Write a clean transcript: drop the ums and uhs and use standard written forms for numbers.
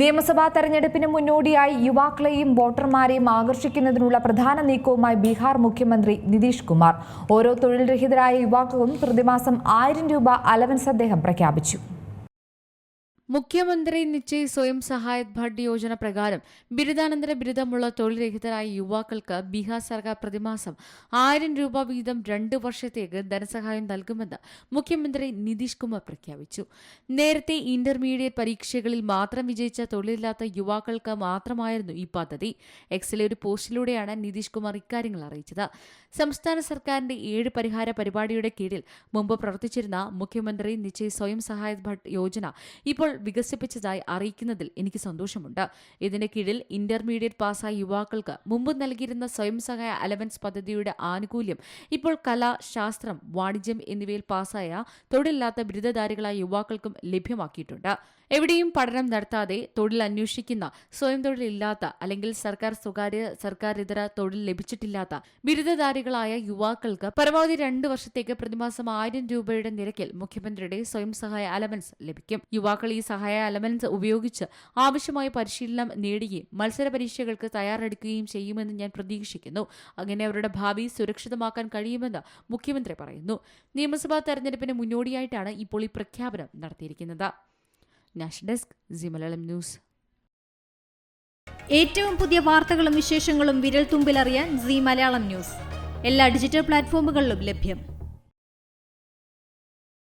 നിയമസഭാ തെരഞ്ഞെടുപ്പിന് മുന്നോടിയായി യുവാക്കളെയും വോട്ടർമാരെയും ആകർഷിക്കുന്നതിനുള്ള പ്രധാന നീക്കവുമായി ബീഹാർ മുഖ്യമന്ത്രി നിതീഷ് കുമാർ. ഓരോ തൊഴിൽ രഹിതരായ യുവാക്കൾക്കും പ്രതിമാസം 1000 രൂപ അലവൻസ് അദ്ദേഹം പ്രഖ്യാപിച്ചു. മുഖ്യമന്ത്രി നിശ്ചയ് സ്വയം സഹായത് ഭട്ട് യോജന പ്രകാരം ബിരുദാനന്തര ബിരുദമുള്ള തൊഴിൽ രഹിതരായ യുവാക്കൾക്ക് ബീഹാർ സർക്കാർ പ്രതിമാസം 1000 രൂപ വീതം 2 വർഷത്തേക്ക് ധനസഹായം നൽകുമെന്ന് മുഖ്യമന്ത്രി നിതീഷ് കുമാർ പ്രഖ്യാപിച്ചു. നേരത്തെ ഇന്റർമീഡിയറ്റ് പരീക്ഷകളിൽ മാത്രം വിജയിച്ച തൊഴിലില്ലാത്ത യുവാക്കൾക്ക് മാത്രമായിരുന്നു ഈ പദ്ധതി. എക്സിലെ ഒരു പോസ്റ്റിലൂടെയാണ് നിതീഷ് കുമാർ ഇക്കാര്യങ്ങൾ അറിയിച്ചത്. സംസ്ഥാന സർക്കാരിന്റെ 7 പരിഹാര പരിപാടിയുടെ കീഴിൽ മുമ്പ് പ്രവർത്തിച്ചിരുന്ന മുഖ്യമന്ത്രി നിശ്ചയ് സ്വയം സഹായത് ഭട്ട് യോജന ഇപ്പോൾ വികസിപ്പിച്ചതായി അറിയിക്കുന്നതിൽ എനിക്ക് സന്തോഷമുണ്ട്. ഇതിന് കീഴിൽ ഇന്റർമീഡിയറ്റ് പാസ്സായ യുവാക്കൾക്ക് മുമ്പ് നൽകിയിരുന്ന സ്വയം സഹായ അലവൻസ് പദ്ധതിയുടെ ആനുകൂല്യം ഇപ്പോൾ കല, ശാസ്ത്രം, വാണിജ്യം എന്നിവയിൽ പാസ്സായ തൊഴിലില്ലാത്ത ബിരുദധാരികളായ യുവാക്കൾക്കും ലഭ്യമാക്കിയിട്ടുണ്ട്. എവിടെയും പഠനം നടത്താതെ തൊഴിൽ അന്വേഷിക്കുന്ന, സ്വയം തൊഴിലില്ലാത്ത അല്ലെങ്കിൽ സർക്കാരിതര തൊഴിൽ ലഭിച്ചിട്ടില്ലാത്ത ബിരുദധാരികളായ യുവാക്കൾക്ക് പരമാവധി 2 വർഷത്തേക്ക് പ്രതിമാസം 1000 രൂപയുടെ നിരക്കിൽ മുഖ്യമന്ത്രിയുടെ സ്വയം സഹായ അലവൻസ് ലഭിക്കും. യുവാക്കൾ ഈ സഹായ അലവൻസ് ഉപയോഗിച്ച് ആവശ്യമായ പരിശീലനം നേടുകയും മത്സര പരീക്ഷകൾക്ക് തയ്യാറെടുക്കുകയും ചെയ്യുമെന്ന് ഞാൻ പ്രതീക്ഷിക്കുന്നു. അങ്ങനെ അവരുടെ ഭാവി സുരക്ഷിതമാക്കാൻ കഴിയുമെന്ന് മുഖ്യമന്ത്രി പറയുന്നു. നിയമസഭാ തെരഞ്ഞെടുപ്പിന് മുന്നോടിയായിട്ടാണ് ഇപ്പോൾ ഈ പ്രഖ്യാപനം നടത്തിയിരിക്കുന്നത്. National desk, C Malayalam news. ഏറ്റവും പുതിയ വാർത്തകളും വിശേഷങ്ങളും വിരൽ തുമ്പിലറിയാൻ സി മലയാളം ന്യൂസ് എല്ലാ ഡിജിറ്റൽ പ്ലാറ്റ്ഫോമുകളിലും ലഭ്യം.